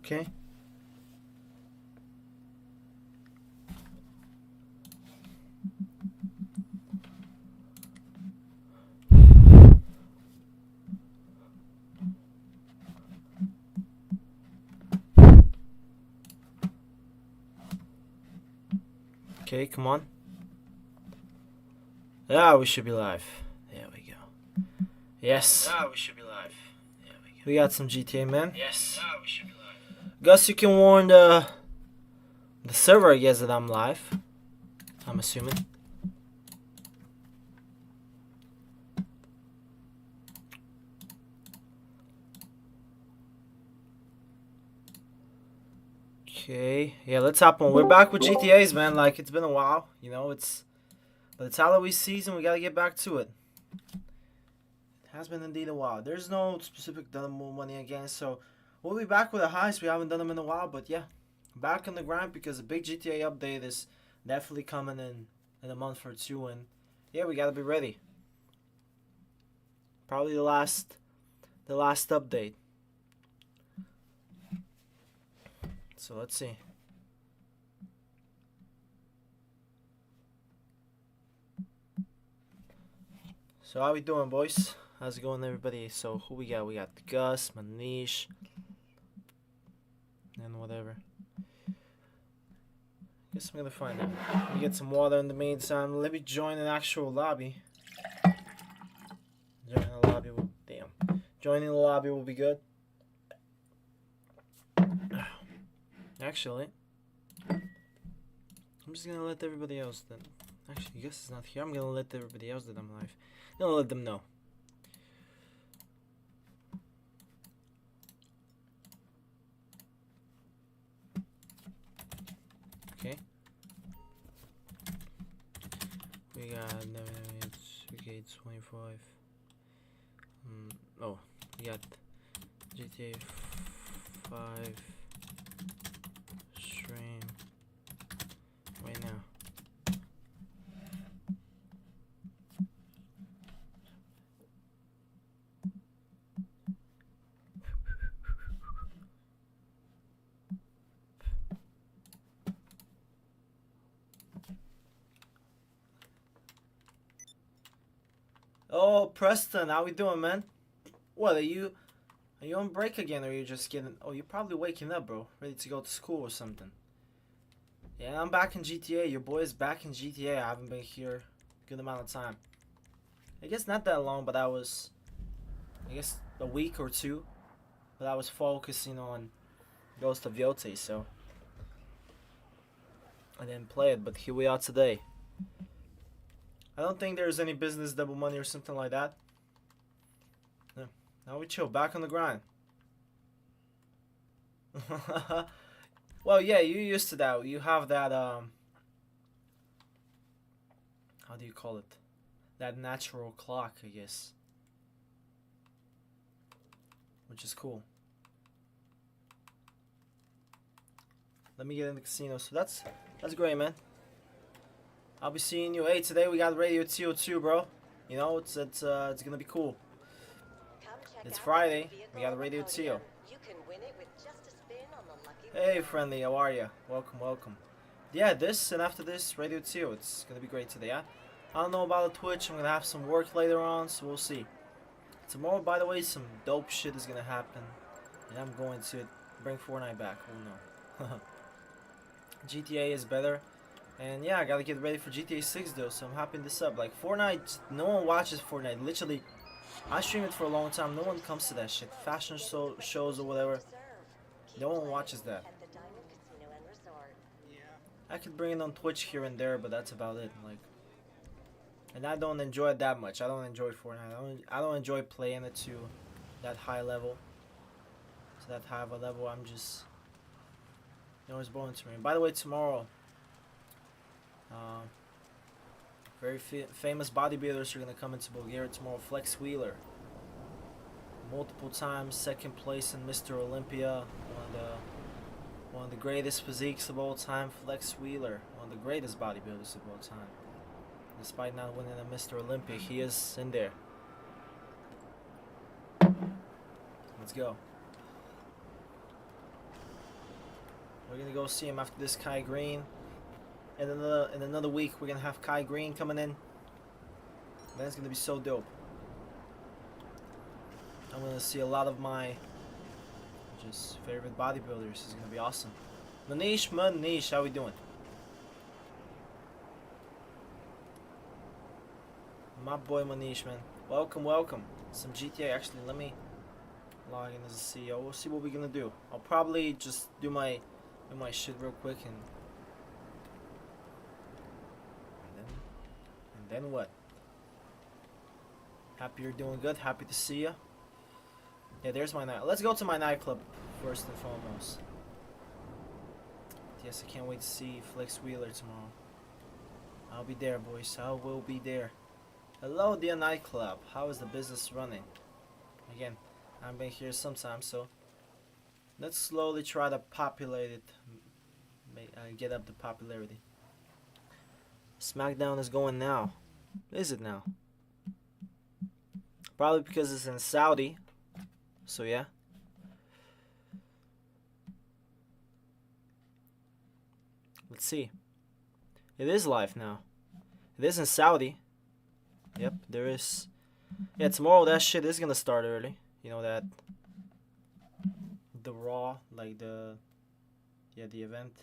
Okay. Okay, come on. Yeah, we should be live. There we go. Yes. Yeah, we should be live. There we go. We got some GTA, man. Yes. Yeah, we should be live. Gus, you can warn the server, I guess, that I'm live. I'm assuming. Okay. Yeah, let's hop on. We're back with GTAs, man. Like, it's been a while. You know, it's Halloween season. We gotta get back to it. It has been indeed a while. There's no specific done more money again, so we'll be back with a heist. We haven't done them in a while, but yeah, back on the grind because a big GTA update is definitely coming in a month or two, and yeah, we gotta be ready. Probably the last update. So let's see. So how we doing, boys? How's it going, everybody? So who we got? We got Gus, Manish, and whatever. Guess I'm gonna find out. Let me get some water in the meantime. Let me join an actual lobby. Joining the lobby will Joining the lobby will be good. Actually, I'm just gonna let everybody else then. Actually, Gus is not here. I'm gonna let everybody else that I'm live. I'm gonna let them know. Okay. We got 25. Oh, we got GTA 5 stream right now. Oh, Preston, how we doing, man? What, are you on break again, or are you just getting... Oh, you're probably waking up, bro. Ready to go to school or something. Yeah, I'm back in GTA. Your boy is back in GTA. I haven't been here a good amount of time. I guess not that long, but I was... I guess a week or two. But I was focusing on Ghost of Yotei, so... I didn't play it, but here we are today. I don't think there's any business double money or something like that. No. Now we chill, back on the grind. Well, yeah, you used to that. You have that, how do you call it? That natural clock, I guess. Which is cool. Let me get in the casino. So that's great, man. I'll be seeing you. Hey, today we got Radio TO2, bro. You know, it's gonna be cool. It's Friday. We got Radio TO. Hey, friendly, how are you? Welcome, welcome. Yeah, this and after this, Radio TO. It's gonna be great today. I don't know about the Twitch. I'm gonna have some work later on, so we'll see. Tomorrow, by the way, some dope shit is gonna happen, and I'm going to bring Fortnite back. Oh no. GTA is better. And yeah, I gotta get ready for GTA 6 though, so I'm hopping this up. Like, Fortnite, no one watches Fortnite. Literally, I stream it for a long time. No one comes to that shit. Fashion shows or whatever. No one watches that. I could bring it on Twitch here and there, but that's about it. Like, and I don't enjoy it that much. I don't enjoy Fortnite. I don't enjoy playing it to that high level. To that high of a level, I'm just... You know, it's boring to me. By the way, tomorrow... very famous bodybuilders are gonna come into Bulgaria tomorrow. Flex Wheeler, multiple times second place in Mr. Olympia, one of the greatest physiques of all time. Flex Wheeler, one of the greatest bodybuilders of all time. Despite not winning a Mr. Olympia, he is in there. Let's go. We're gonna go see him after this Kai Green. And in another week, we're gonna have Kai Green coming in. That's gonna be so dope. I'm gonna see a lot of my just favorite bodybuilders. It's gonna be awesome. Manish, how we doing? My boy Manish, man. Welcome, welcome. Some GTA. Actually, let me log in as a CEO. We'll see what we're gonna do. I'll probably just do my shit real quick and then what? Happy you're doing good. Happy to see you. Yeah, there's my night. Let's go to my nightclub first and foremost. Yes, I can't wait to see Flex Wheeler tomorrow. I'll be there, boys. I will be there. Hello, dear nightclub. How is the business running? Again, I've been here sometime, so let's slowly try to populate it. Get up the popularity. SmackDown is going now. Is it now? Probably because it's in Saudi. So yeah. Let's see. It is live now. It is in Saudi. Yep, there is. Yeah, tomorrow that shit is gonna start early. You know that. The Raw, like the event.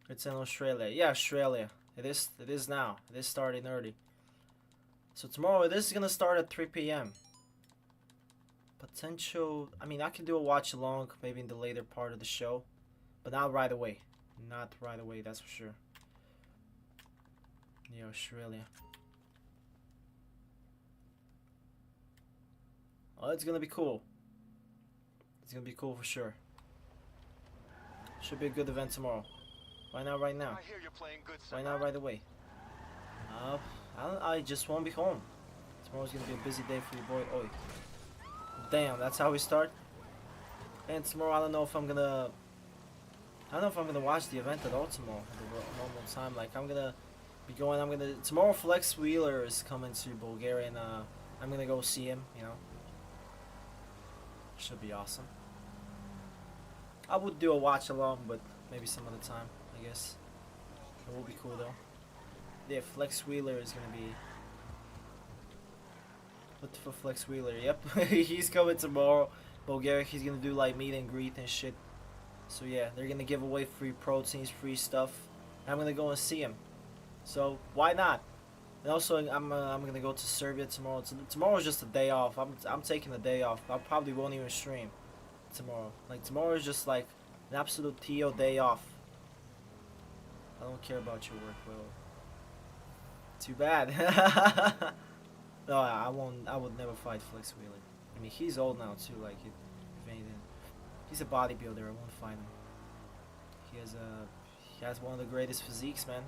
It's in Australia. Yeah, Australia. It is now. It is starting early. So tomorrow this is gonna start at 3 p.m. Potential. I mean, I can do a watch along maybe in the later part of the show, but not right away. Not right away. That's for sure. Yeah, Australia. Oh, it's gonna be cool. It's gonna be cool for sure. Should be a good event tomorrow. Why not right now? I hear you're playing good, Why not right away? I just won't be home. Tomorrow's gonna be a busy day for your boy. Oi. Damn, that's how we start. And tomorrow I don't know if I'm gonna watch the event at all tomorrow at the normal time. Like I'm gonna be going. Tomorrow Flex Wheeler is coming to Bulgaria, and I'm gonna go see him. You know, should be awesome. I would do a watch along, but maybe some other time. I guess it will be cool though. Yeah, Flex Wheeler is gonna be. What for Flex Wheeler? Yep, he's coming tomorrow. Bulgaria. He's gonna do like meet and greet and shit. So yeah, they're gonna give away free proteins, free stuff. I'm gonna go and see him. So why not? And also I'm gonna go to Serbia tomorrow. Tomorrow's just a day off. I'm taking a day off. I probably won't even stream tomorrow. Like tomorrow is just like an absolute TO day off. I don't care about your work, Will. Too bad. No, I won't. I would never fight Flex Wheeler. I mean, he's old now too. Like, if anything, he's a bodybuilder. I won't fight him. He has one of the greatest physiques, man.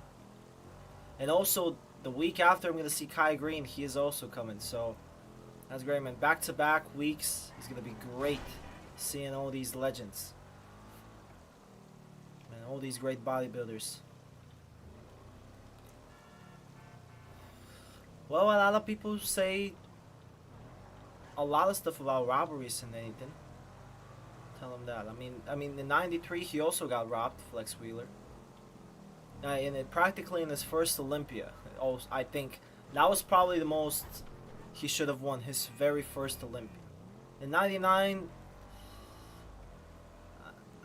And also, the week after, I'm gonna see Kai Green. He is also coming. So that's great, man. Back-to-back weeks is gonna be great. Seeing all these legends, man. All these great bodybuilders. Well, a lot of people say a lot of stuff about robberies and anything. Tell him that. I mean, in '93 he also got robbed, Flex Wheeler. And practically in his first Olympia. I think that was probably the most he should have won, his very first Olympia. In '99,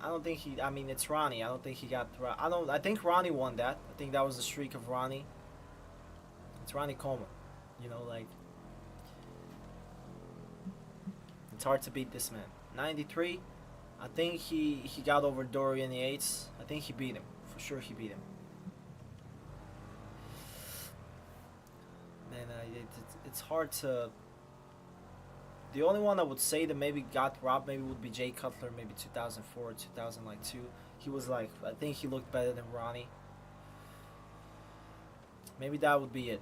I don't think he. I mean, it's Ronnie. I don't think he got. I think Ronnie won that. I think that was the streak of Ronnie. It's Ronnie Coleman. You know, like, it's hard to beat this man. '93, I think he got over Dorian Yates. I think he beat him. For sure he beat him. Man, it's hard to... The only one I would say that maybe got robbed maybe would be Jay Cutler, maybe 2004 or 2002. He was like, I think he looked better than Ronnie. Maybe that would be it.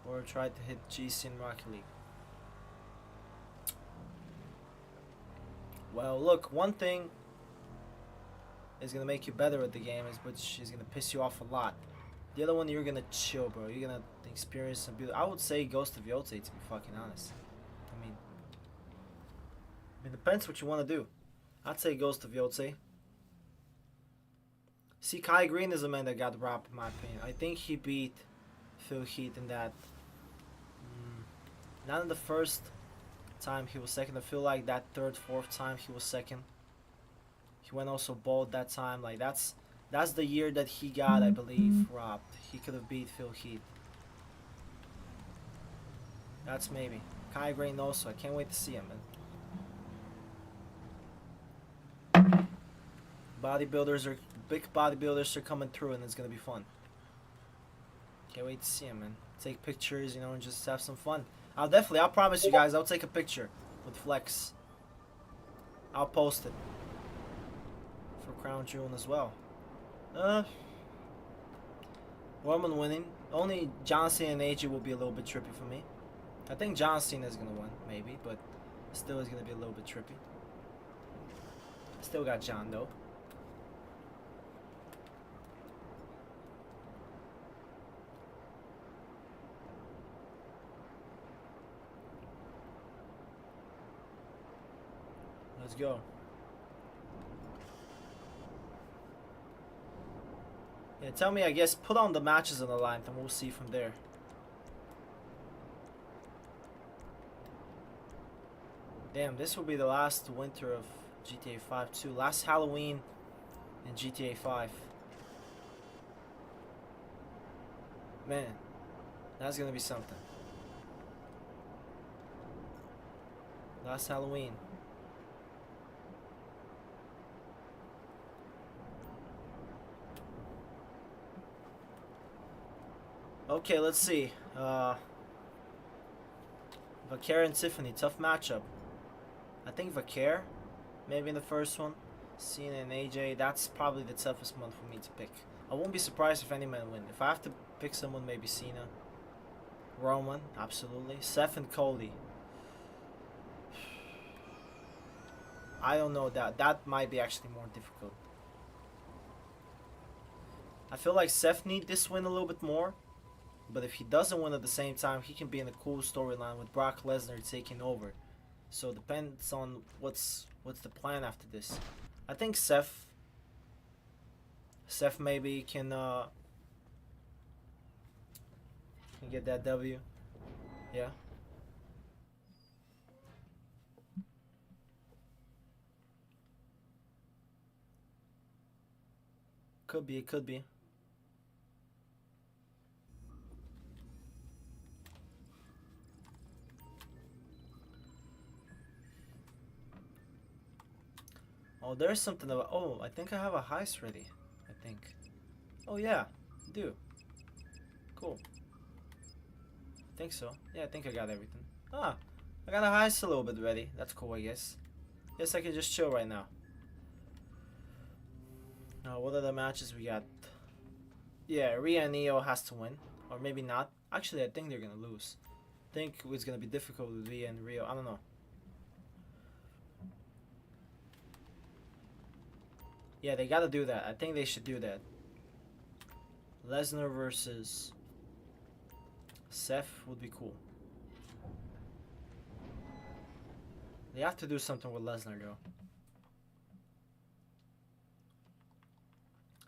Or tried to hit GC in Rocket League. Well, look, one thing is gonna make you better at the game, which is gonna piss you off a lot. The other one, you're gonna chill, bro. You're gonna experience some beauty. I would say Ghost of Yotze, to be fucking honest. I mean, depends what you want to do. I'd say Ghost of Yotze. See, Kai Green is a man that got robbed, in my opinion. I think he beat Phil Heath in that. Not in the first time he was second. I feel like that third, fourth time he was second. He went also bald that time. Like that's the year that he got, I believe, robbed. He could have beat Phil Heath. That's maybe. Kai Green also. I can't wait to see him, man. Big bodybuilders are coming through, and it's gonna be fun. Can't wait to see him, man. Take pictures, and just have some fun. I'll promise you guys, I'll take a picture with Flex. I'll post it for Crown Jewel as well. Roman winning. Only John Cena and AJ will be a little bit trippy for me. I think John Cena is gonna win, maybe, but still is gonna be a little bit trippy. Still got John though. Let's go. Yeah, tell me, I guess, put on the matches on the line, and we'll see from there. Damn, this will be the last winter of GTA 5 too. Last Halloween in GTA 5. Man, that's gonna be something. Last Halloween. Okay, let's see. Vaquer and Tiffany, tough matchup. I think Vaquer, maybe in the first one. Cena and AJ, that's probably the toughest one for me to pick. I won't be surprised if any man win. If I have to pick someone, maybe Cena. Roman, absolutely. Seth and Cody. I don't know, that might be actually more difficult. I feel like Seth need this win a little bit more. But if he doesn't win at the same time, he can be in a cool storyline with Brock Lesnar taking over. So it depends on what's the plan after this. I think Seth maybe can get that W. Yeah. Could be, it could be. Oh, there's something about... Oh, I think I have a heist ready. I think. Oh, yeah. I do. Cool. I think so. Yeah, I think I got everything. Ah, I got a heist a little bit ready. That's cool, I guess. Guess I can just chill right now. Now, what are the matches we got? Yeah, Rhea and Neo has to win. Or maybe not. Actually, I think they're gonna lose. I think it's gonna be difficult with Rhea and Rio. I don't know. Yeah, they gotta do that. I think they should do that. Lesnar versus Seth would be cool. They have to do something with Lesnar though.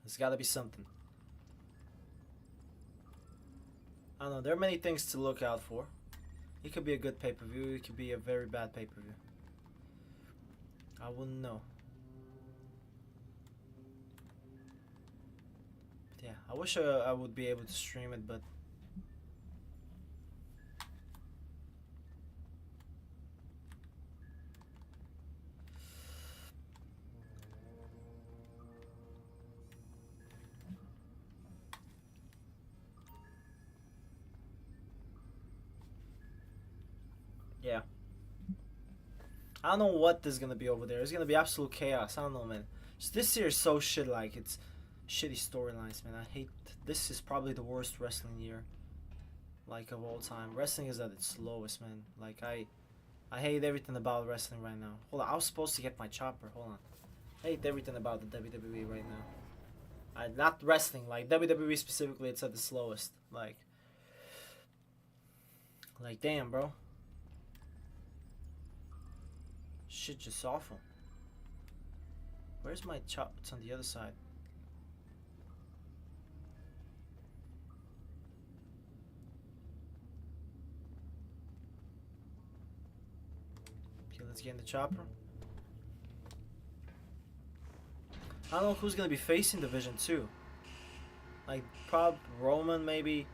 There's gotta be something. I don't know, there are many things to look out for. It could be a good pay-per-view, it could be a very bad pay-per-view. I wouldn't know. Yeah, I wish I would be able to stream it, but yeah. I don't know what there's gonna be over there. It's gonna be absolute chaos. I don't know, man. Just this year is so shit. Like it's shitty storylines, man. I hate. This is probably the worst wrestling year, like of all time. Wrestling is at its lowest, man. Like I hate everything about wrestling right now. Hold on, I was supposed to get my chopper. Hold on. I hate everything about the WWE right now. Not wrestling, like WWE specifically, it's at the slowest. Like damn, bro. Shit, just awful. Where's my chop? It's on the other side. Okay, let's get in the chopper. I don't know who's gonna be facing Division 2. Like, Roman, maybe.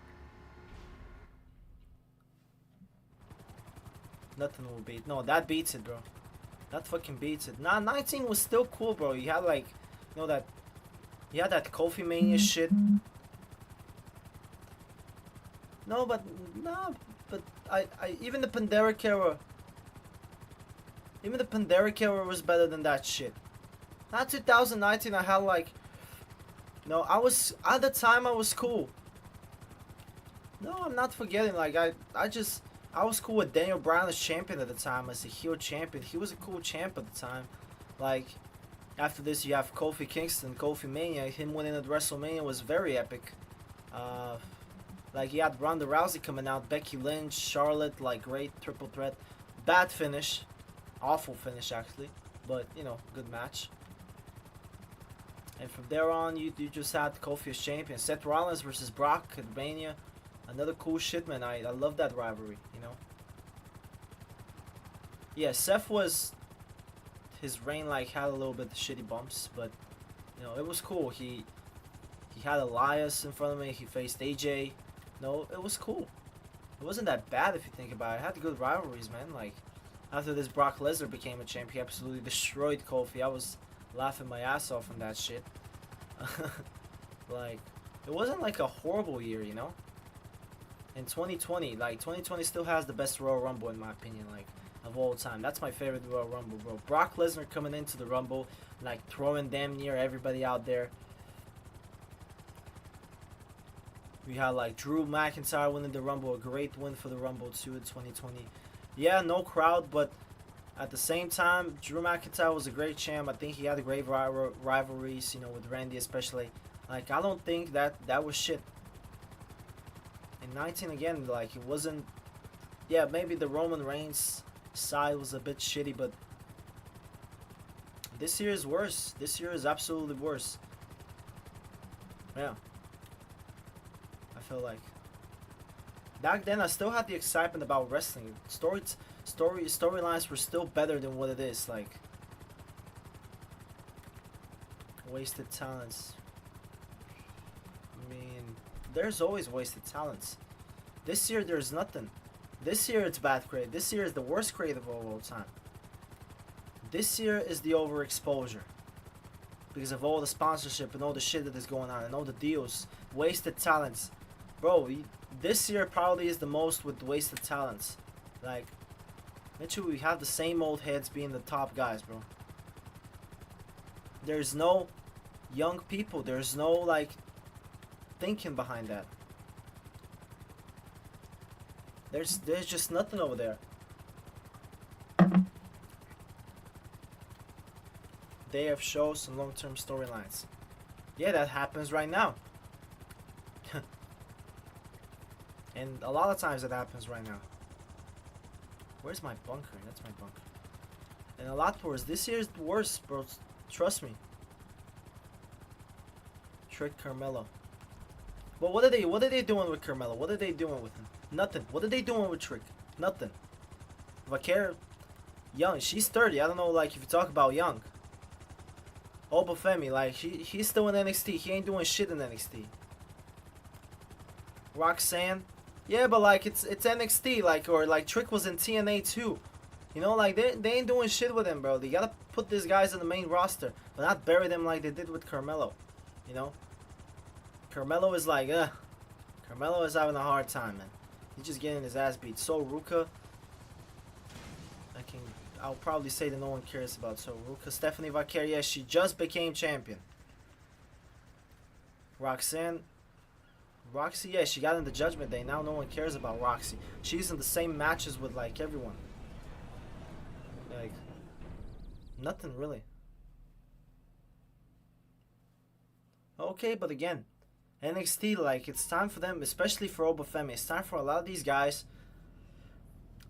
Nothing will beat. No, that beats it, bro. That fucking beats it. Nah, 19 was still cool, bro. You had, like, you know, that. You had that Kofi Mania shit. No, but. Nah, but even the Panderic era. Even the Panderic era was better than that shit. Not 2019, I had, like. No, I was. At the time, I was cool. No, I'm not forgetting. Like, I was cool with Daniel Bryan as champion at the time, as a heel champion. He was a cool champ at the time. Like, after this, you have Kofi Kingston, Kofi Mania. Him winning at WrestleMania was very epic. Like, you had Ronda Rousey coming out, Becky Lynch, Charlotte, like, great triple threat. Bad finish. Awful finish, actually. But, you know, good match. And from there on, you just had Kofi as champion. Seth Rollins versus Brock at Mania. Another cool shit, man. I love that rivalry, you know. Yeah, Seth was... His reign, like, had a little bit of shitty bumps. But, you know, it was cool. He had Elias in front of me. He faced AJ. No, it was cool. It wasn't that bad if you think about it. It had good rivalries, man. Like, after this Brock Lesnar became a champ, he absolutely destroyed Kofi. I was laughing my ass off on that shit. Like, it wasn't like a horrible year, you know? In 2020, like, 2020 still has the best Royal Rumble, in my opinion, like, of all time. That's my favorite Royal Rumble, bro. Brock Lesnar coming into the Rumble, like, throwing damn near everybody out there. We had, like, Drew McIntyre winning the Rumble, a great win for the Rumble, too, in 2020. Yeah, no crowd, but at the same time, Drew McIntyre was a great champ. I think he had great rivalries, you know, with Randy especially. Like, I don't think that was shit. In 19, again, like, it wasn't... Yeah, maybe the Roman Reigns side was a bit shitty, but... This year is worse. This year is absolutely worse. Yeah. I feel like... Back then, I still had the excitement about wrestling. Storylines were still better than what it is, like... Wasted talents. I mean, there's always wasted talents. This year, there's nothing. This year, it's bad creative. This year is the worst creative of all time. This year is the overexposure. Because of all the sponsorship and all the shit that is going on and all the deals. Wasted talents. Bro, this year probably is the most with wasted talents. Like, literally, we have the same old heads being the top guys, bro. There's no young people. There's no, like, thinking behind that. There's just nothing over there. They have shows and long-term storylines. Yeah, that happens right now. And a lot of times it happens right now. Where's my bunker? That's my bunker. And a lot worse. This year's the worst, bro. Trust me. Trick Carmelo. But what are they doing with Carmelo? What are they doing with him? Nothing. What are they doing with Trick? Nothing. Vaquer, Young, she's 30. I don't know, like, if you talk about Young. Obafemi, like, he's still in NXT. He ain't doing shit in NXT. Roxanne. Yeah, but, like, it's NXT, like, or, like, Trick was in TNA, too. You know, like, they ain't doing shit with him, bro. They gotta put these guys in the main roster, but not bury them like they did with Carmelo. You know? Carmelo is like, Carmelo is having a hard time, man. He's just getting his ass beat. So Ruka, I'll probably say that no one cares about So Ruka. Stephanie Vaquer, yes, she just became champion. Roxy, yeah, she got in the Judgment Day. Now no one cares about Roxy. She's in the same matches with, like, everyone. Like, nothing really. Okay, but again, NXT, like, it's time for them, especially for Obafemi, it's time for a lot of these guys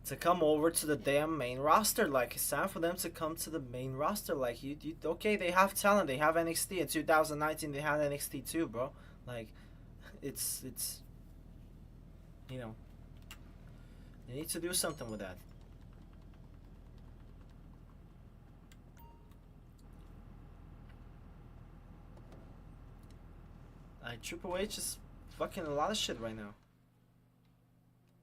to come over to the damn main roster. Like, it's time for them to come to the main roster. Like, okay, they have talent. They have NXT. In 2019, they had NXT too, bro. Like, it's, you know, you need to do something with that. Like, Triple H is fucking a lot of shit right now.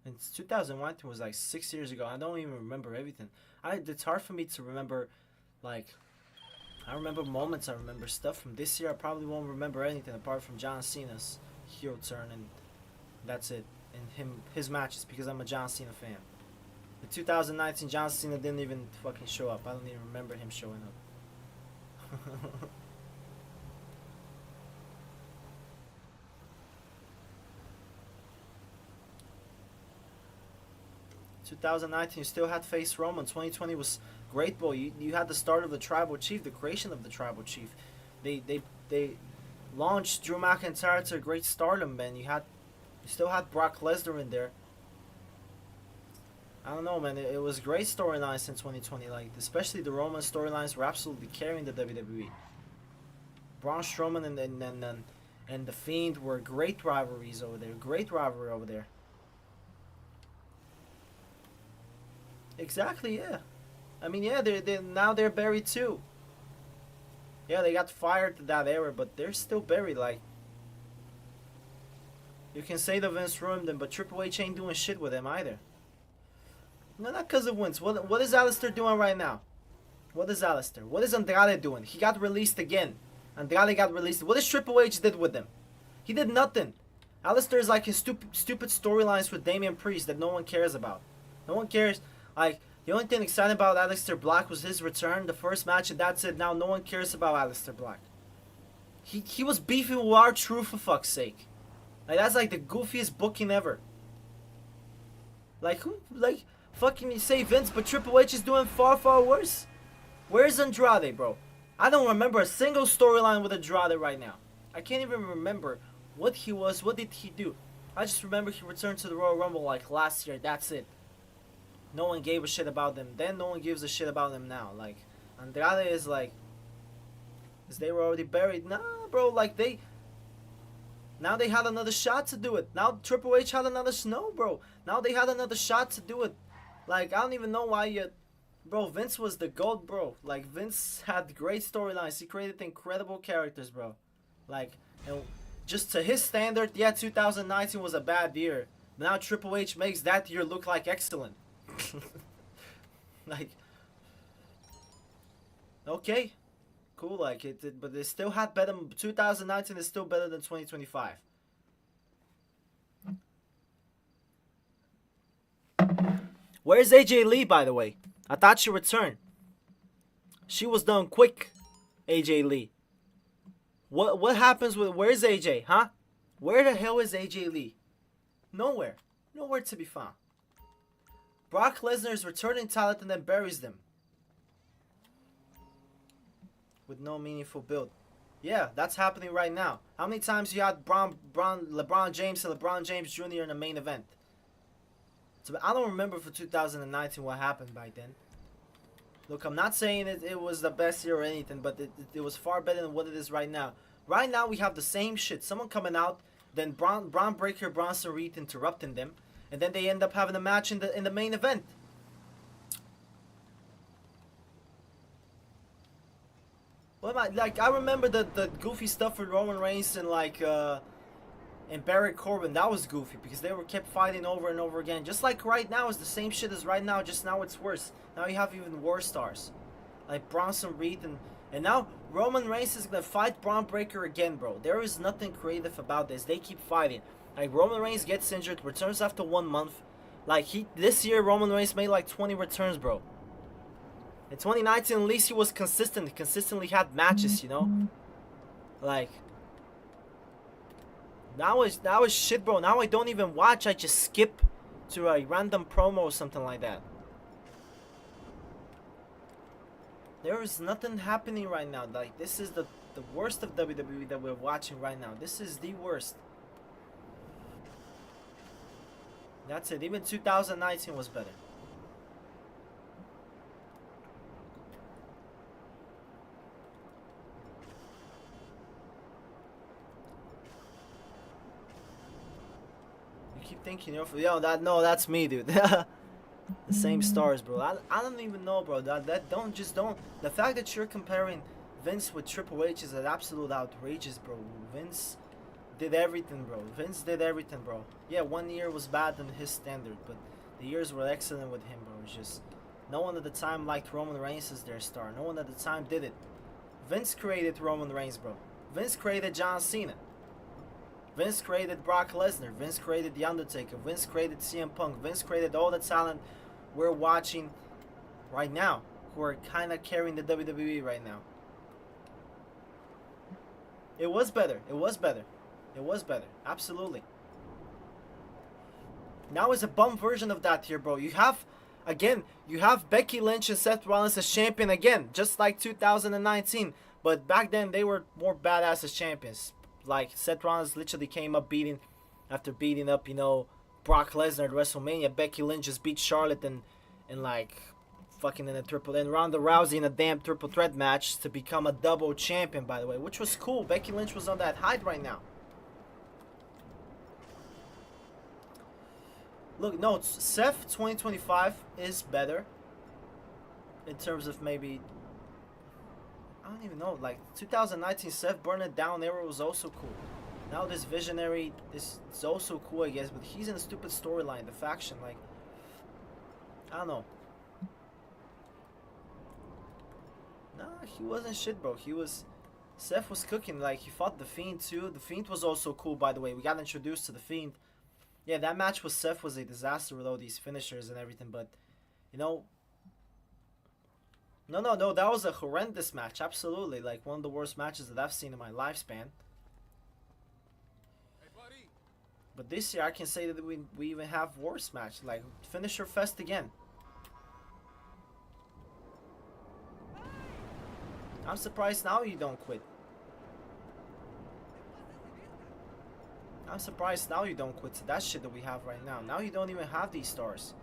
And 2001 was like 6 years ago. I don't even remember everything. It's hard for me to remember, like, I remember moments, I remember stuff from this year. I probably won't remember anything apart from John Cena's heel turn, and that's it. And his matches, because I'm a John Cena fan. The 2019 John Cena didn't even fucking show up. I don't even remember him showing up. 2019, you still had face Roman. 2020 was great, bro. You had the start of the Tribal Chief, the creation of the Tribal Chief. They launched Drew McIntyre to a great stardom, man. You still had Brock Lesnar in there. I don't know, man. It was great storylines in 2020. Like, especially the Roman storylines were absolutely carrying the WWE. Braun Strowman and the Fiend were great rivalries over there. Great rivalry over there. Exactly, yeah. I mean, yeah, now they're buried too. Yeah, they got fired to that era, but they're still buried. Like, you can say the Vince ruined them, but Triple H ain't doing shit with them either. No, not because of Vince. What is Alistair doing right now? What is Alistair? What is Andrade doing? He got released again. Andrade got released. What is Triple H did with them? He did nothing. Alistair is like his stupid storylines with Damian Priest that no one cares about. No one cares. Like, the only thing exciting about Aleister Black was his return, the first match, and that's it. Now no one cares about Aleister Black. He was beefing with R-Truth, for fuck's sake. Like, that's like the goofiest booking ever. Like, who, like, fucking you say Vince, but Triple H is doing far, far worse. Where's Andrade, bro? I don't remember a single storyline with Andrade right now. I can't even remember what he was, what did he do. I just remember he returned to the Royal Rumble like last year, that's it. No one gave a shit about them then, no one gives a shit about them now. Like, Andrade is like, because they were already buried. Nah, bro, like now they had another shot to do it. Now Triple H had another bro. Now they had another shot to do it. Like, I don't even know why you, bro, Vince was the GOAT, bro. Like, Vince had great storylines. He created incredible characters, bro. Like, and just to his standard, yeah, 2019 was a bad year. But now Triple H makes that year look like excellent. Like, okay, cool. Like but they still had better. 2019 is still better than 2025. Where's AJ Lee, by the way? I thought she returned. She was done quick. AJ Lee. What happens with, where's AJ, huh? Where the hell is AJ Lee? Nowhere. Nowhere to be found. Brock Lesnar is returning talent and then buries them. With no meaningful build. Yeah, that's happening right now. How many times you had LeBron James and LeBron James Jr. in the main event? So I don't remember for 2019 what happened back then. Look, I'm not saying it was the best year or anything, but it was far better than what it is right now. Right now we have the same shit. Someone coming out, then Braun Breaker, Bronson Reed interrupting them. And then they end up having a match in the main event. What am I like? I remember the goofy stuff with Roman Reigns and like and Baron Corbin. That was goofy because they were kept fighting over and over again. Just like right now, it's the same shit as right now. Just now it's worse. Now you have even worse stars, like Bronson Reed and now Roman Reigns is gonna fight Braun Breaker again, bro. There is nothing creative about this. They keep fighting. Like, Roman Reigns gets injured, returns after 1 month. Like, this year, Roman Reigns made like 20 returns, bro. In 2019, at least he was consistent. He consistently had matches, you know? Like, now it's shit, bro. Now I don't even watch. I just skip to a random promo or something like that. There is nothing happening right now. Like, this is the worst of WWE that we're watching right now. This is the worst. That's it. Even 2019 was better. You keep thinking yo, that's me, dude. The same stars, bro. I don't even know, bro. That don't. The fact that you're comparing Vince with Triple H is an absolute outrageous, bro. Vince did everything, bro. Vince did everything, bro. Yeah, 1 year was bad in his standard, but the years were excellent with him, bro. It's just no one at the time liked Roman Reigns as their star. No one at the time did it. Vince created Roman Reigns, bro. Vince created John Cena. Vince created Brock Lesnar. Vince created The Undertaker. Vince created CM Punk. Vince created all the talent we're watching right now, who are kind of carrying the WWE right now. It was better. It was better. It was better. Absolutely. Now is a bum version of that here, bro. You have Becky Lynch and Seth Rollins as champion again, just like 2019. But back then they were more badass as champions. Like Seth Rollins literally came up after beating up, Brock Lesnar at WrestleMania. Becky Lynch just beat Charlotte and like fucking in a triple, and Ronda Rousey in a damn triple threat match to become a double champion, by the way, which was cool. Becky Lynch was on that height right now. Look, no, Seth 2025 is better in terms of maybe, I don't even know, like 2019 Seth Burn It Down era was also cool. Now this Visionary is also cool, I guess, but he's in a stupid storyline, the faction, like, I don't know. Nah, he wasn't shit, bro. Seth was cooking, like, he fought The Fiend too. The Fiend was also cool, by the way. We got introduced to The Fiend. Yeah, that match with Seth was a disaster with all these finishers and everything, but, no, that was a horrendous match, absolutely. Like, one of the worst matches that I've seen in my lifespan. But this year, I can say that we even have worse match, like, Finisher Fest again. I'm surprised now you don't quit. I'm surprised now you don't quit to that shit that we have right now. Now you don't even have these stars.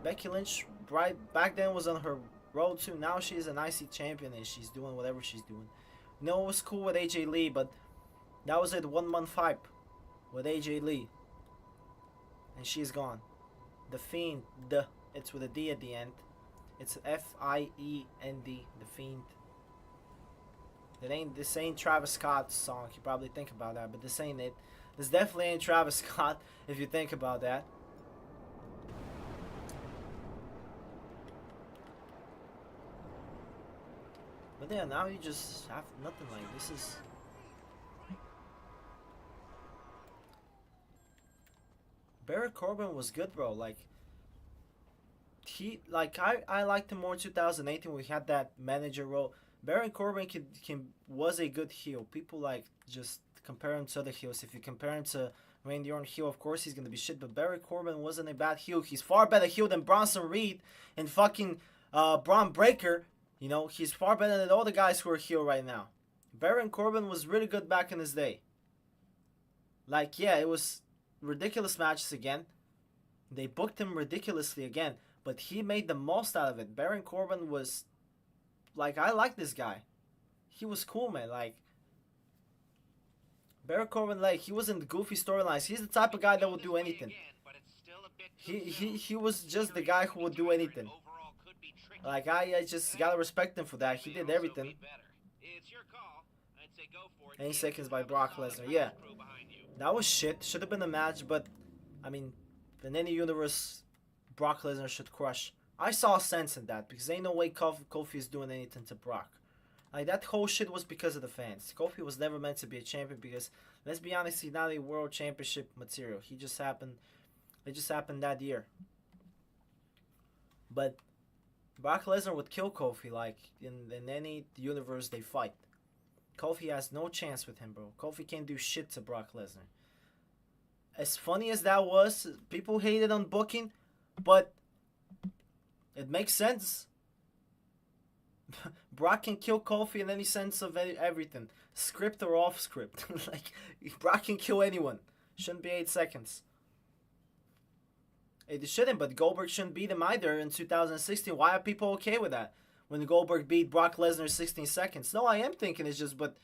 Becky Lynch, right back then, was on her road to. Now she's an IC champion and she's doing whatever she's doing. It was cool with AJ Lee, but that was it, 1 month hype with AJ Lee. And she's gone. The Fiend, it's with a D at the end. It's Fiend, The Fiend. This ain't Travis Scott's song. You probably think about that, but this ain't it. This definitely ain't Travis Scott, if you think about that. But yeah, now you just have nothing. Like, this is... Baron Corbin was good, bro. Like, I liked him more in 2018 when we had that manager role. Baron Corbin was a good heel. People, like, just compare him to other heels. If you compare him to Randy Orton heel, of course he's gonna be shit. But Baron Corbin wasn't a bad heel. He's far better heel than Bronson Reed and fucking Braun Breaker. He's far better than all the guys who are heel right now. Baron Corbin was really good back in his day. Like, yeah, it was ridiculous matches again. They booked him ridiculously again, but he made the most out of it. Baron Corbin was, like, I like this guy. He was cool, man. Like, Baron Corbin, like, he was in the goofy storylines. He's the type of guy that would do anything. He was just the guy who would do anything. Like, I just gotta respect him for that. He did everything. 8 seconds by Brock Lesnar. Yeah. That was shit. Should have been a match, but, I mean, in any universe, Brock Lesnar should crush. I saw sense in that, because ain't no way Kofi is doing anything to Brock. Like, that whole shit was because of the fans. Kofi was never meant to be a champion because, let's be honest, he's not a world championship material. It just happened that year. But Brock Lesnar would kill Kofi, like, in any universe they fight. Kofi has no chance with him, bro. Kofi can't do shit to Brock Lesnar. As funny as that was, people hated on booking, but it makes sense. Brock can kill Kofi in any sense of everything, script or off script. Like Brock can kill anyone. Shouldn't be 8 seconds. It shouldn't, but Goldberg shouldn't beat him either in 2016. Why are people okay with that? When Goldberg beat Brock Lesnar 16 seconds. No, I am thinking it's just, but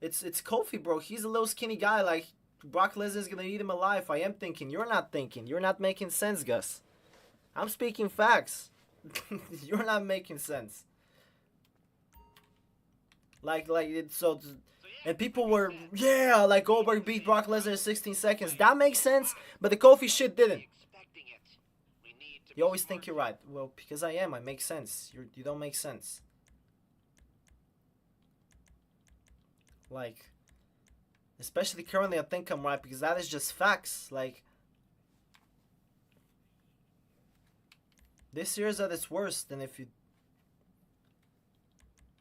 it's Kofi, bro. He's a little skinny guy. Like, Brock Lesnar's gonna eat him alive. I am thinking. You're not thinking. You're not making sense, Gus. I'm speaking facts. You're not making sense. So, and people were, yeah, like Goldberg beat Brock Lesnar in 16 seconds. That makes sense, but the Kofi shit didn't. You always think you're right. Well, because I am. I make sense. You don't make sense. Like, especially currently, I think I'm right because that is just facts. Like, this year is at its worst. And if you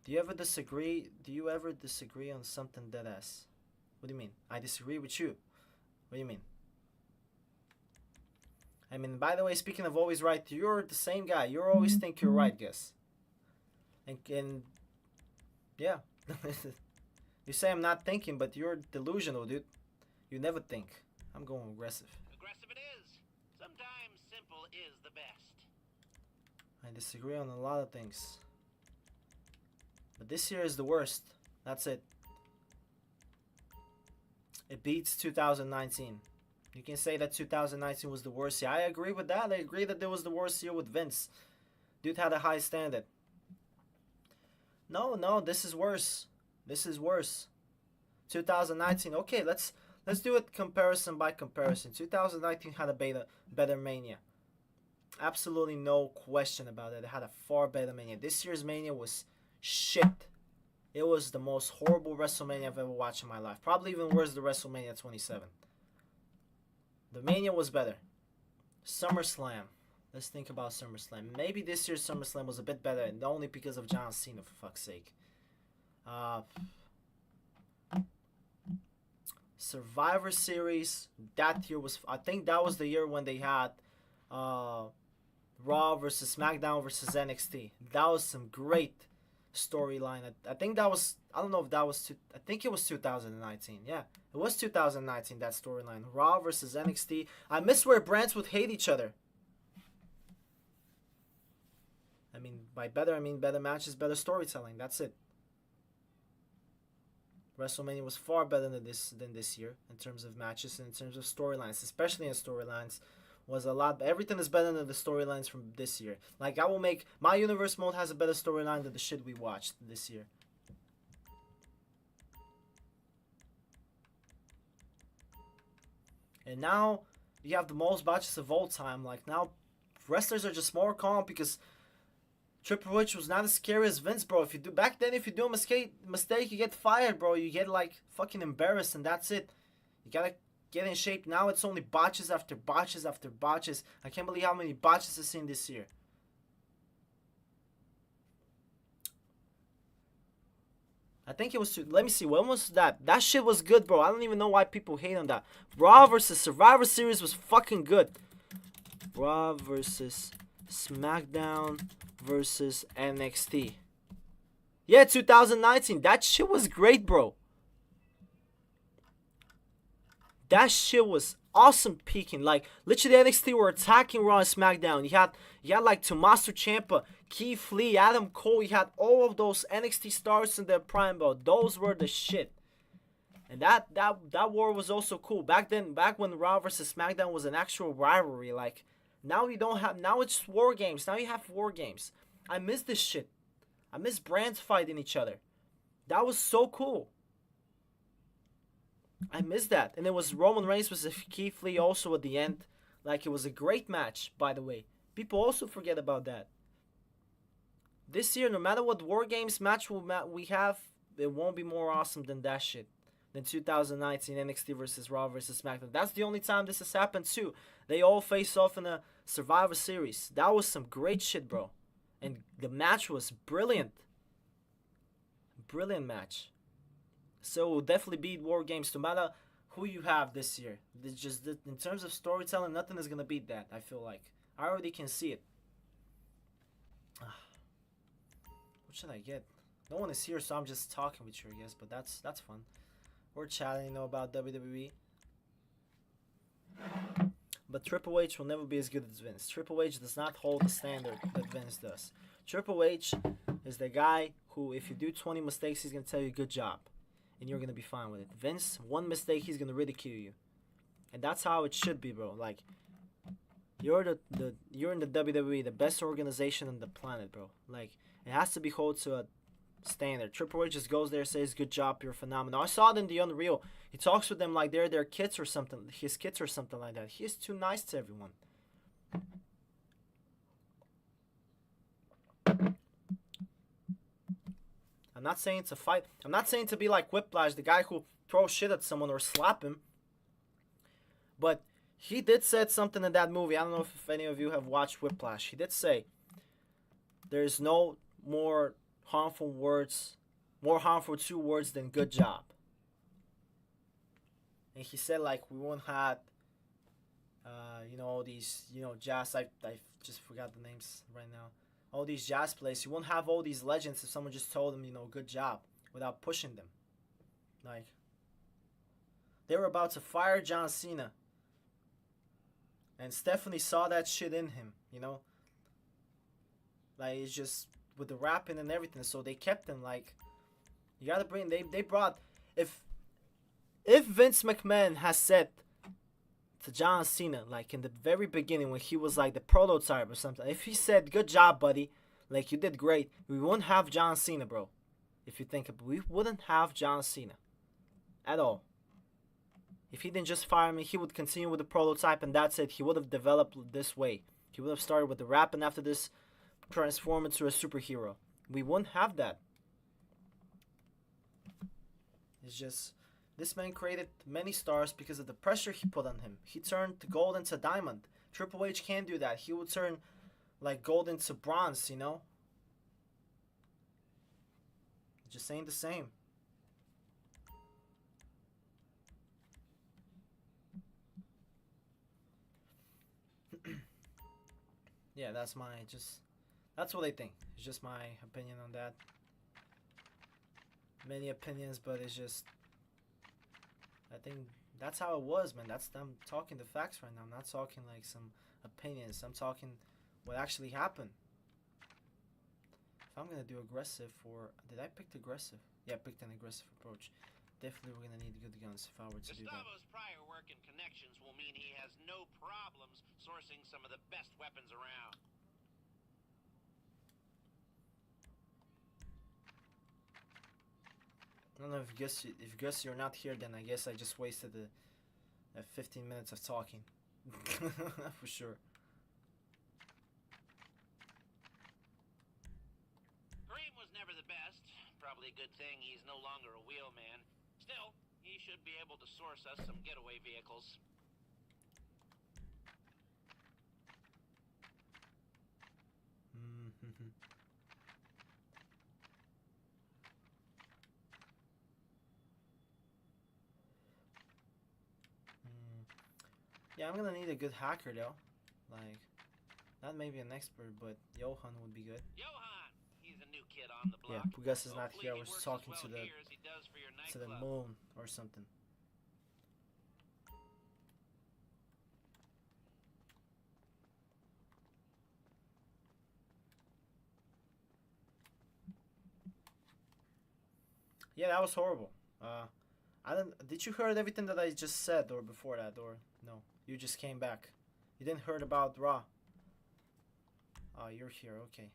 do you ever disagree? Do you ever disagree on something deadass? What do you mean? I disagree with you. What do you mean? I mean, by the way, speaking of always right, you're the same guy. You always think you're right, guess. And yeah. You say I'm not thinking, but you're delusional, dude. You never think. I'm going aggressive. Aggressive it is. Sometimes simple is the best. I disagree on a lot of things. But this year is the worst. That's it. It beats 2019. You can say that 2019 was the worst year. I agree with that. I agree that it was the worst year with Vince. Dude had a high standard. No, this is worse. This is worse. 2019. Okay, let's do it comparison by comparison. 2019 had a better Mania. Absolutely no question about it. It had a far better Mania. This year's Mania was shit. It was the most horrible WrestleMania I've ever watched in my life. Probably even worse than WrestleMania 27. The Mania was better. SummerSlam. Let's think about SummerSlam. Maybe this year's SummerSlam was a bit better, and only because of John Cena, for fuck's sake. Survivor Series. That year was... I think that was the year when they had Raw versus SmackDown versus NXT. That was some great storyline. I think that was... I don't know if that was... I think it was 2019. Yeah, it was 2019, that storyline. Raw versus NXT. I miss where brands would hate each other. I mean, by better, I mean better matches, better storytelling. That's it. WrestleMania was far better than this year in terms of matches and in terms of storylines, especially in storylines. Was a lot. Everything is better than the storylines from this year. Like, I will make my universe mode has a better storyline than the shit we watched this year. And now you have the most matches of all time. Like, now wrestlers are just more calm because Triple H was not as scary as Vince, bro. If you do a mistake, you get fired, bro. You get like fucking embarrassed, and that's it. You gotta get in shape. Now it's only botches after botches after botches. I can't believe how many botches I've seen this year. I think it was let me see, when was that? That shit was good, bro. I don't even know why people hate on that. Raw versus Survivor Series was fucking good. Raw versus SmackDown versus NXT. Yeah, 2019. That shit was great, bro. That shit was awesome peaking. Like, literally NXT were attacking Raw and SmackDown. You had like Tommaso Ciampa, Keith Lee, Adam Cole. You had all of those NXT stars in their prime, bro. Those were the shit. And that war was also cool. Back when Raw versus SmackDown was an actual rivalry. Like, now you don't have, now it's war games. Now you have war games. I miss this shit. I miss brands fighting each other. That was so cool. I miss that. And it was Roman Reigns versus Keith Lee also at the end. Like, it was a great match, by the way. People also forget about that. This year, no matter what War Games match we have, it won't be more awesome than that shit. Than 2019 NXT versus Raw versus SmackDown. That's the only time this has happened too. They all face off in a Survivor Series. That was some great shit, bro. And the match was brilliant. Brilliant match. So it will definitely beat War Games no matter who you have this year. It's just in terms of storytelling, nothing is gonna beat that. I feel like I already can see it. What should I get? No one is here, so I'm just talking with you, I guess. But that's fun. We're chatting, about WWE. But Triple H will never be as good as Vince. Triple H does not hold the standard that Vince does. Triple H is the guy who, if you do 20 mistakes, he's gonna tell you good job, and you're gonna be fine with it. Vince, one mistake, he's gonna ridicule you, and that's how it should be, bro. Like, you're you're in the WWE, the best organization on the planet, bro. Like, it has to be held to a standard. Triple H just goes there, says, "Good job, you're phenomenal." I saw it in the Unreal. He talks with them like they're their kids or something, his kids or something like that. He is too nice to everyone. I'm not saying to fight. I'm not saying to be like Whiplash, the guy who throws shit at someone or slap him. But he did said something in that movie. I don't know if any of you have watched Whiplash. He did say there's no more harmful words, more harmful two words than good job. And he said like we won't have, all these, jazz. I just forgot the names right now. All these jazz players. You won't have all these legends if someone just told them, good job, without pushing them. Like, they were about to fire John Cena. And Stephanie saw that shit in him, Like, it's just with the rapping and everything. So they kept him. Like, you gotta bring. They brought. If Vince McMahon has said to John Cena, like in the very beginning when he was like the prototype or something, if he said, "Good job, buddy," like you did great, we wouldn't have John Cena, bro. If you think of it, we wouldn't have John Cena at all. If he didn't just fire me, he would continue with the prototype and that's it. He would have developed this way. He would have started with the rap and after this transform into a superhero. We wouldn't have that. It's just, this man created many stars because of the pressure he put on him. He turned gold into diamond. Triple H can't do that. He would turn like gold into bronze, It just ain't the same. Yeah, that's what I think. It's just my opinion on that. Many opinions, but it's just, I think that's how it was, man. I'm talking the facts right now. I'm not talking like some opinions. I'm talking what actually happened. If I'm gonna do aggressive, or did I pick aggressive? Yeah, I picked an aggressive approach. Definitely, we're gonna need good guns if I were to do that. Gustavo's prior work and connections will mean he has no problems sourcing some of the best weapons around. I don't know if Gus you're not here, then I guess I just wasted the 15 minutes of talking. For sure. Green was never the best. Probably a good thing he's no longer a wheelman. Still, he should be able to source us some getaway vehicles. Yeah, I'm gonna need a good hacker though. Like, not maybe an expert, but Johan would be good. Johan, he's a new kid on the block. Yeah, Pugas is not Hopefully here. I he was works talking as to well the here as he does for your nightclub. moon or something. Yeah, that was horrible. I don't. Did you heard everything that I just said, or before that, or no? You just came back. You didn't heard about Raw. Oh, you're here. Okay.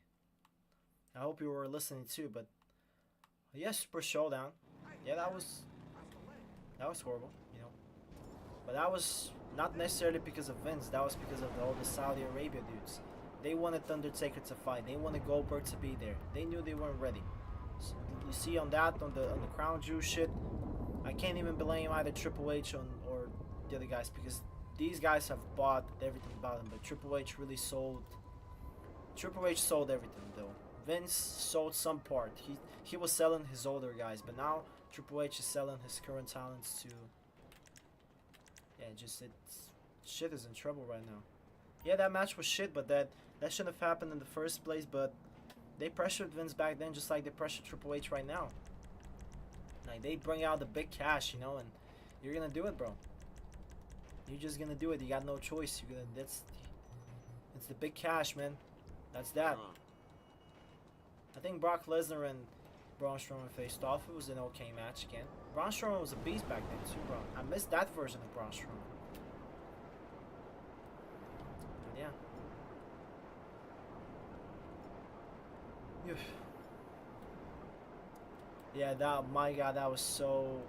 I hope you were listening too. But yeah, Super Showdown. Yeah, that was horrible. But that was not necessarily because of Vince. That was because of all the Saudi Arabia dudes. They wanted Undertaker to fight. They wanted Goldberg to be there. They knew they weren't ready. So you see on the Crown Jewel shit, I can't even blame either Triple H or the other guys because these guys have bought everything about him. But Triple H really sold. Triple H sold everything though. Vince sold some part. He was selling his older guys, but now Triple H is selling his current talents to. Yeah, shit is in trouble right now. Yeah, that match was shit, but that shouldn't have happened in the first place. But They pressured Vince back then just like they pressured Triple H right now. Like, they bring out the big cash, you know, and you're gonna do it, bro. You're just gonna do it. You got no choice. You're gonna. It's the big cash, man. That's that. I think Brock Lesnar and Braun Strowman faced off. It was an okay match again. Braun Strowman was a beast back then too, bro. I missed that version of Braun Strowman. But yeah. Yeah, that, my God, that was so.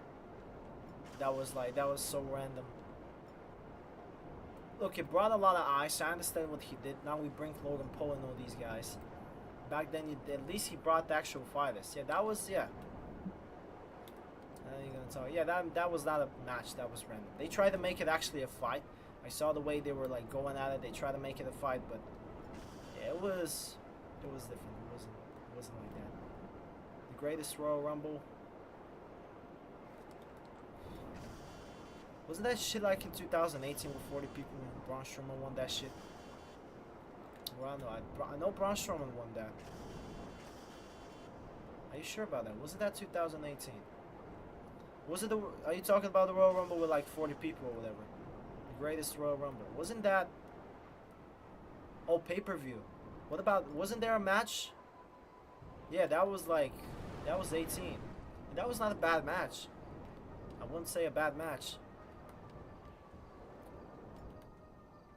That was so random. Look, it brought a lot of eyes. I understand what he did. Now we bring Logan Paul and all these guys. Back then, at least he brought the actual fighters. Yeah, that was, yeah. You're gonna talk. Yeah, that was not a match. That was random. They tried to make it actually a fight. I saw the way they were like going at it. They tried to make it a fight, but yeah, it was different. It wasn't like that. The greatest Royal Rumble. Wasn't that shit like in 2018 with 40 people and Braun Strowman won that shit? Well, I know Braun Strowman won that. Are you sure about that? Wasn't that 2018? Was it are you talking about the Royal Rumble with like 40 people or whatever? The greatest Royal Rumble. Wasn't that... Oh, pay-per-view. What about... Wasn't there a match? Yeah, that was 18. And that was not a bad match. I wouldn't say a bad match.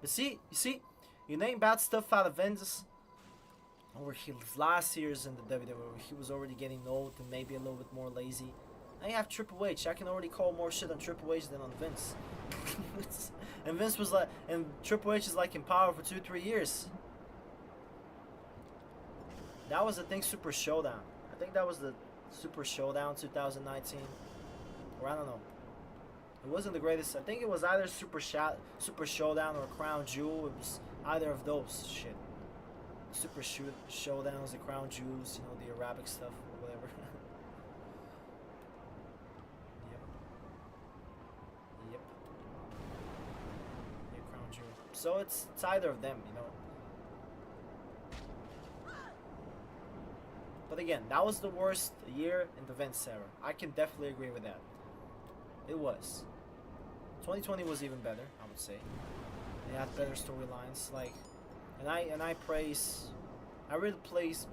But you see, you name bad stuff out of Vince over his last years in the WWE, where he was already getting old and maybe a little bit more lazy. Now you have Triple H. I can already call more shit on Triple H than on Vince. And Vince was like, and Triple H is like in power for 2-3 years. That was the thing, Super Showdown. I think that was the Super Showdown 2019, or I don't know. It wasn't the greatest. I think it was either Super Showdown or Crown Jewel. It was either of those shit. Super Showdowns, the Crown Jewels, you know, the Arabic stuff or whatever. Yep. Yeah, Crown Jewel. So it's either of them, you know. But again, that was the worst year in the Vince era. I can definitely agree with that. It was. 2020 was even better, I would say. They had better storylines, like, and I really praise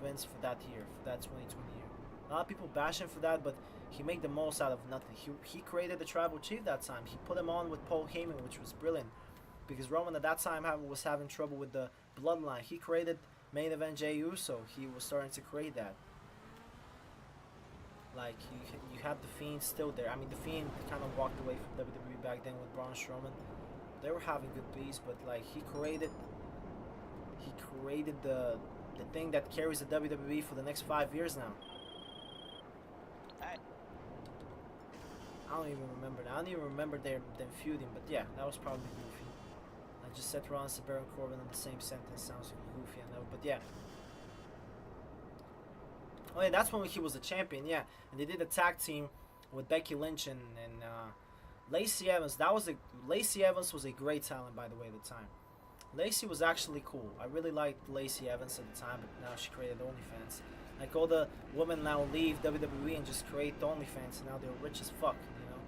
Vince for that year, for that 2020 year. A lot of people bash him for that, but he made the most out of nothing. He created the Tribal Chief that time. He put him on with Paul Heyman, which was brilliant, because Roman at that time was having trouble with the bloodline. He created Main Event Jey Uso. He was starting to create that. Like, you have the Fiend still there. I mean, the Fiend kind of walked away from WWE back then with Braun Strowman. They were having good beats, but like he created the thing that carries the WWE for the next 5 years now. I don't even remember. I don't even remember them feuding, but yeah, that was probably goofy. I just said Rollins and Baron Corbin in the same sentence. Sounds goofy, I know, but yeah. Oh yeah, that's when he was a champion, yeah. And they did a tag team with Becky Lynch and Lacey Evans. Lacey Evans was a great talent, by the way, at the time. Lacey was actually cool. I really liked Lacey Evans at the time, but now she created OnlyFans. Like, all the women now leave WWE and just create OnlyFans, and now they're rich as fuck, you know.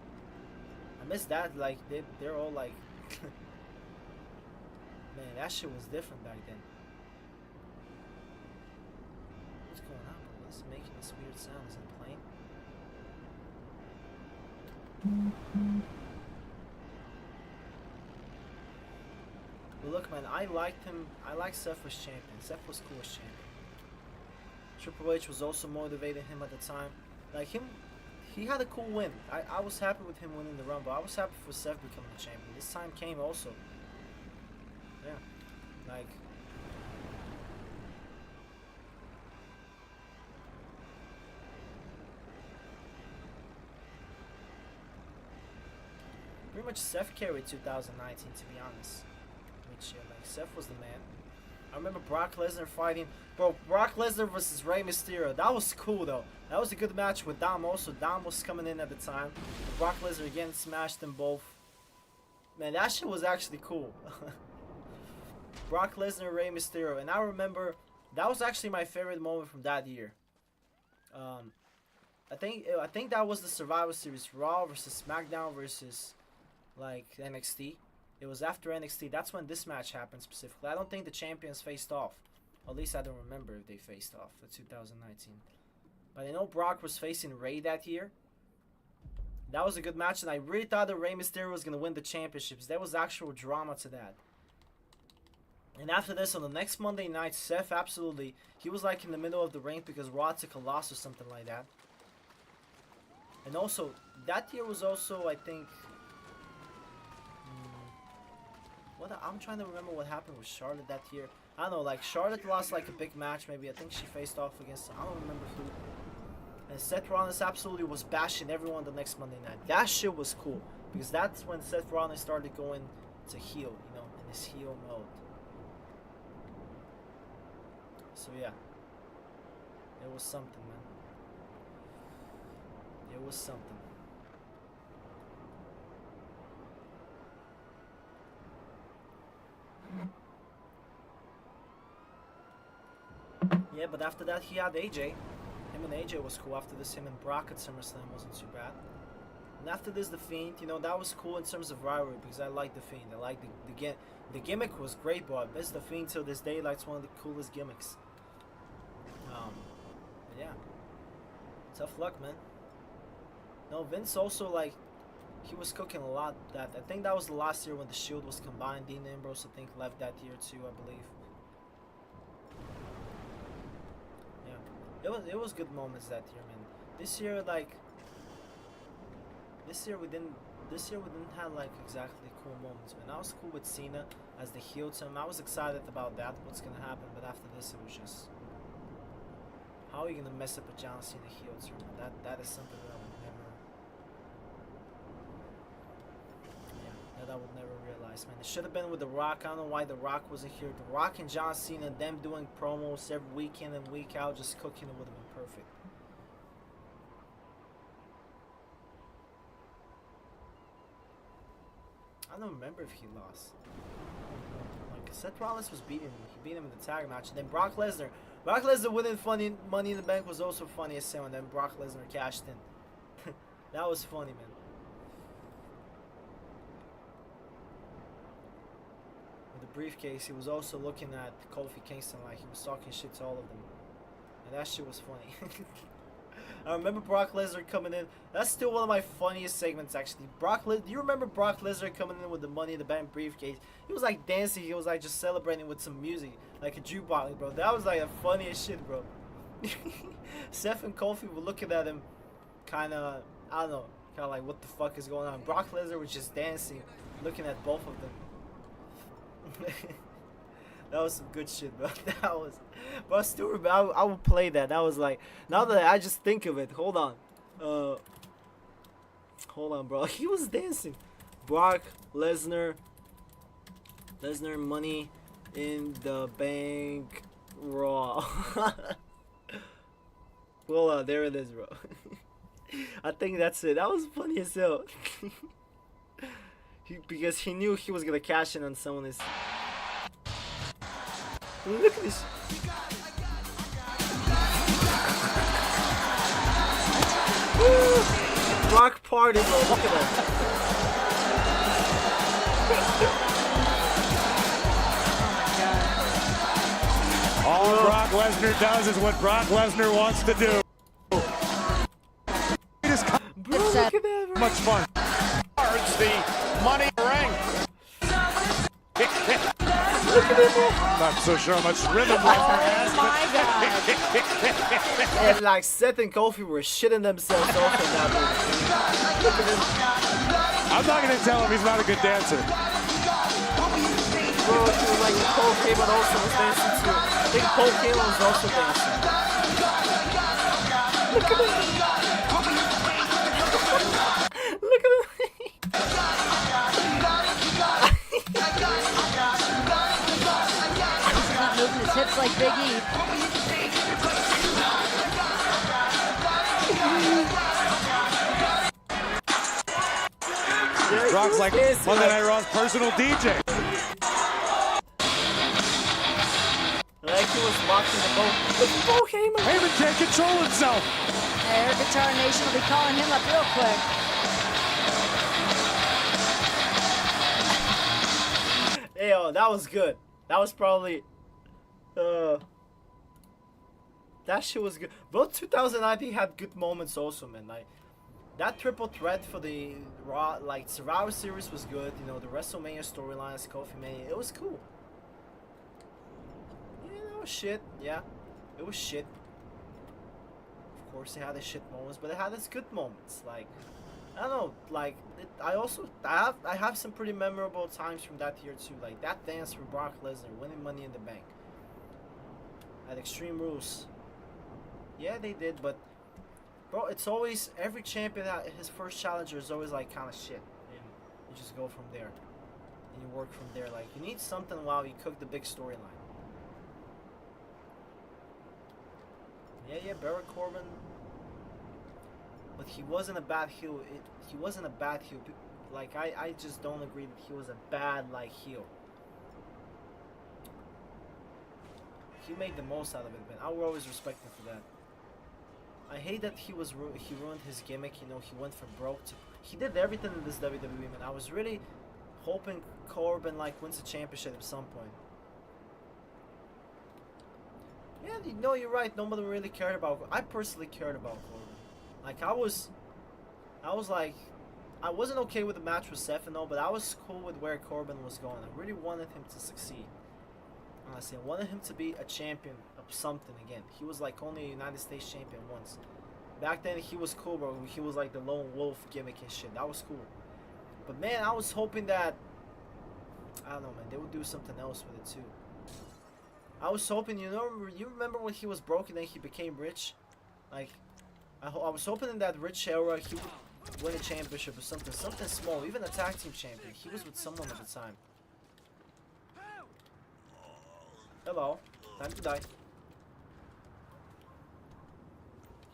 I miss that. Like, they're all like... Man, that shit was different back then. What's going on, bro? What's making this weird sound? Is it playing? But look, man, I liked him. I liked Seth as champion. Seth was cool as champion. Triple H was also motivating him at the time. Like, he had a cool win. I was happy with him winning the Rumble. I was happy for Seth becoming the champion. This time came also. Yeah. Like... Pretty much Seth carried 2019, to be honest. Which, yeah, like, Seth was the man. I remember Brock Lesnar fighting... Bro, Brock Lesnar versus Rey Mysterio. That was cool, though. That was a good match with Dom also. Dom was coming in at the time. Brock Lesnar again smashed them both. Man, that shit was actually cool. Brock Lesnar, Rey Mysterio. And I remember That was actually my favorite moment from that year. I think that was the Survivor Series, Raw versus SmackDown versus like NXT. It was after NXT. That's when this match happened specifically. I don't think the champions faced off. At least I don't remember if they faced off for 2019. But I know Brock was facing Rey that year. That was a good match, and I really thought that Rey Mysterio was going to win the championships. There was actual drama to that. And after this, on the next Monday night, Seth absolutely, he was like in the middle of the ring because Raw took a loss or something like that. And also, that year was also, I think, I'm trying to remember what happened with Charlotte that year. I don't know, like Charlotte lost like a big match maybe. I think she faced off against, I don't remember who. And Seth Rollins absolutely was bashing everyone the next Monday night. That shit was cool because that's when Seth Rollins started going to heel, you know, in his heel mode. So yeah, it was something, man. It was something. Yeah, but after that he had AJ. Him and AJ was cool. After this, him and Brock at SummerSlam wasn't too bad. And after this, The Fiend, you know, that was cool in terms of rivalry because I like The Fiend. I like the gimmick was great, but I miss The Fiend till this day. Like, it's one of the coolest gimmicks. Yeah. Tough luck, man. No, Vince also, like, he was cooking a lot. I think that was the last year when the Shield was combined. Dean Ambrose, I think, left that year too, I believe. It was good moments that year, man. This year, like, we didn't have like exactly cool moments, man. I was cool with Cena as the heel team. I was excited about that, what's gonna happen. But after this, it was just, how are you gonna mess up a John Cena heel turn? That is something that I would never. Yeah, that I would never realize, man. It should have been with The Rock. I don't know why The Rock wasn't here. The Rock and John Cena, them doing promos every week in and week out, just cooking, it would have been perfect. I don't remember if he lost. Like, Seth Rollins was beating him. He beat him in the tag match. And then Brock Lesnar. Brock Lesnar winning Money in the Bank was also funny as hell. And then Brock Lesnar cashed in. That was funny, man. With the briefcase, he was also looking at Kofi Kingston like he was talking shit to all of them. And that shit was funny. I remember Brock Lesnar coming in. That's still one of my funniest segments, actually. Do you remember Brock Lesnar coming in with the Money in the Bank briefcase? He was like dancing. He was like just celebrating with some music, like a jukebox, bro. That was like the funniest shit, bro. Seth and Kofi were looking at him, kind of, I don't know, kind of like, what the fuck is going on? Brock Lesnar was just dancing, looking at both of them. That was some good shit, bro. That was, bro. I still remember. I would play that. That was like, now that I just think of it. Hold on, bro. He was dancing. Brock Lesnar, Money in the Bank, Raw. Well, there it is, bro. I think that's it. That was funny as hell. Because he knew he was gonna cash in on someone. Look at this. Rock party, bro. Look at that. All Brock Lesnar does is what Brock Lesnar wants to do. Bro, look at that, bro. Much fun. The money ring. Look at him. Not so sure how much rhythm Lesnar has. Oh my god. And like Seth and Kofi were shitting themselves off in that movie. Look at him. I'm not going to tell him he's not a good dancer. Bro, he was like Paul Heyman also was dancing too. I think Paul Heyman was also dancing. Look at him. Look at him. He's not moving his hips like Big E. Brock's like Monday Night Raw's personal DJ. Like he was walking the boat. Oh, Heyman! Heyman can't control himself. Air Guitar Nation will be calling him up real quick. Hey, yo, that was good. That was probably, that shit was good. Both 2019 had good moments also, man. Like, that triple threat for the Raw, like, Survivor Series was good. You know, the WrestleMania storylines, Kofi Mania, it was cool. Yeah, that was shit. Yeah, it was shit. Of course, it had its shit moments, but it had its good moments. Like, I don't know. Like, I have some pretty memorable times from that year too. Like that dance for Brock Lesnar winning Money in the Bank at Extreme Rules. Yeah, they did, but bro, it's always every champion. His first challenger is always like kind of shit, and you just go from there, and you work from there. Like you need something while you cook the big storyline. Yeah, Baron Corbin, but he wasn't a bad heel. He wasn't a bad heel. Like I just don't agree that he was a bad like heel. He made the most out of it, man. I will always respect him for that. I hate that he ruined his gimmick. You know, he went from broke to. He did everything in this WWE, man. I was really hoping Corbin like wins a championship at some point. Yeah, you know, you're right. Nobody really cared about. I personally cared about Corbin. Like I was like, I wasn't okay with the match with Seth and all, but I was cool with where Corbin was going. I really wanted him to succeed. Honestly, I wanted him to be a champion of something again. He was like only a United States champion once. Back then he was cool, bro. He was like the lone wolf gimmick and shit. That was cool. But man, I was hoping that, I don't know, man, they would do something else with it too. I was hoping, you remember when he was broke and then he became rich? Like, I was hoping in that rich era he would win a championship or something small, even a tag team champion. He was with someone at the time. Hello, time to die.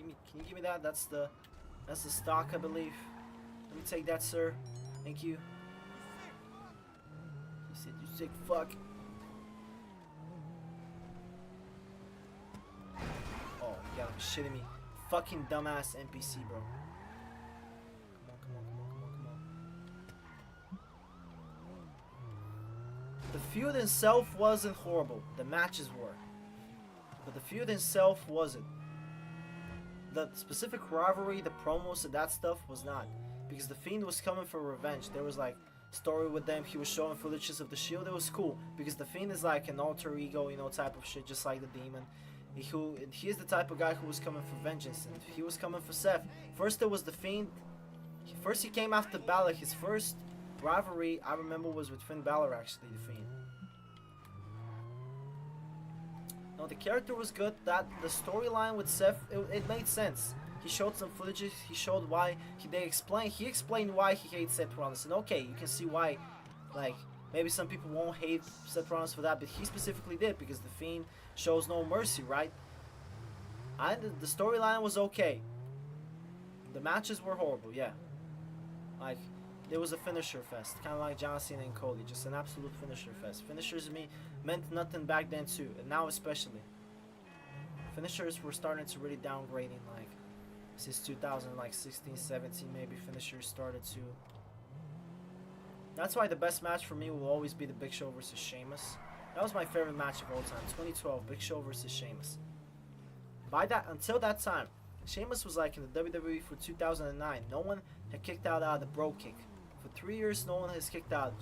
Can you give me that? That's the stock, I believe. Let me take that, sir. Thank you. He said, "You sick fuck." Oh, you gotta be shitting me. Fucking dumbass NPC, bro. Come on. The feud itself wasn't horrible. The matches were. But the feud itself wasn't. The specific rivalry, the promos, and that stuff was not. Because the Fiend was coming for revenge. There was like story with them. He was showing footages of the Shield. It was cool. Because the Fiend is like an alter ego, type of shit, just like the Demon. He is the type of guy who was coming for vengeance, and he was coming for Seth. First there was the Fiend. First he came after Balor. His first rivalry I remember was with Finn Balor, actually, the Fiend. No, the character was good. The storyline with Seth, it made sense. He showed some footages. He showed why. He explained why he hates Seth Rollins, and okay, you can see why. Like, maybe some people won't hate Seth Rollins for that, but he specifically did, because the Fiend shows no mercy, right? The storyline was okay. The matches were horrible, yeah. Like, there was a finisher fest, kind of like John Cena and Cody, just an absolute finisher fest. Finishers meant nothing back then too, and now especially. Finishers were starting to really downgrading, like, since 2016, 17 maybe, finishers started to. That's why the best match for me will always be the Big Show versus Sheamus. That was my favorite match of all time. 2012, Big Show versus Sheamus. Until that time, Sheamus was like in the WWE for 2009. No one had kicked out the bro kick. For 3 years, no one has kicked out.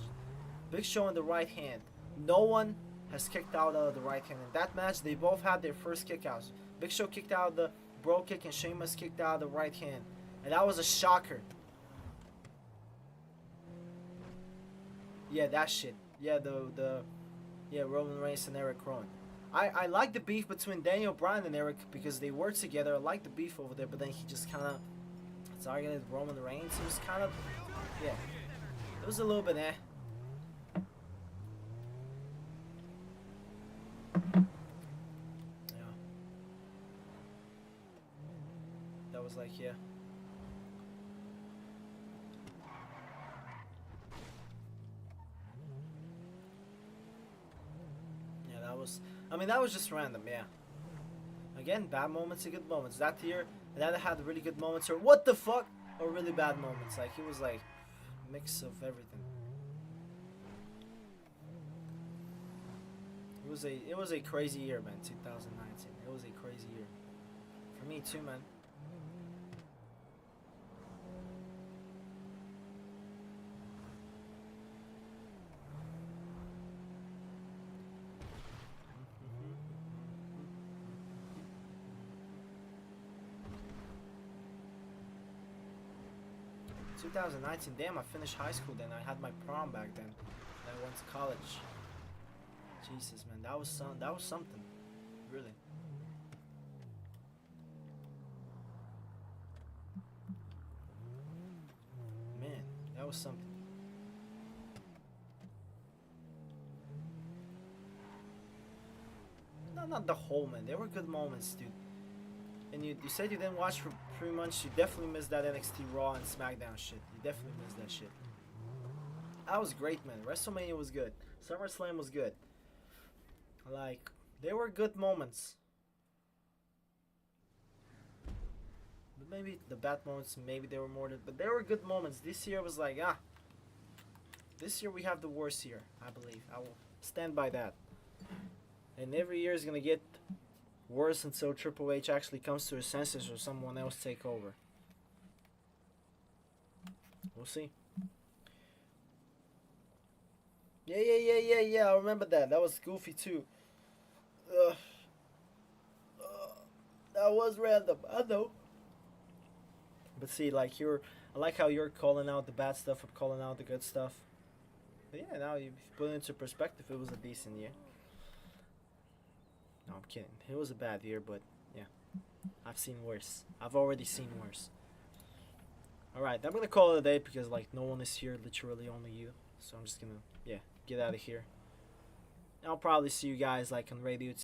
Big Show in the right hand. No one has kicked out the right hand. In that match, they both had their first kickouts. Big Show kicked out the bro kick and Sheamus kicked out the right hand. And that was a shocker. Yeah, that shit. Yeah, yeah, Roman Reigns and Eric Rowan. I like the beef between Daniel Bryan and Eric because they work together. I like the beef over there, but then he just kind of targeted Roman Reigns. It was kind of, yeah, it was a little bit eh. Yeah. That was like, yeah. I mean, that was just random, yeah. Again, bad moments and good moments. That year, that had really good moments, or what the fuck, or really bad moments. Like, it was like a mix of everything. It was a crazy year, man. 2019. It was a crazy year for me too, man. In 2019, damn, I finished high school then. I had my prom back then. Then I went to college. Jesus, man, that was something, really. Man, that was something. No, not the whole, man. There were good moments, dude. And you said you didn't watch for 3 months. You definitely missed that NXT Raw and SmackDown shit. You definitely missed that shit. That was great, man. WrestleMania was good. SummerSlam was good. Like, there were good moments. But maybe the bad moments, maybe there were more than... But there were good moments. This year was like, this year we have the worst year, I believe. I will stand by that. And every year is going to get worse until Triple H actually comes to his senses or someone else take over. We'll see. Yeah, I remember that. That was goofy too. That was random, I know. But see, like, I like how you're calling out the bad stuff, I'm calling out the good stuff. But yeah, now you put it into perspective, it was a decent year. No, I'm kidding. It was a bad year, but yeah. I've seen worse. I've already seen worse. Alright, I'm gonna call it a day because, like, no one is here, literally only you. So I'm just gonna, yeah, get out of here. I'll probably see you guys, like, on radio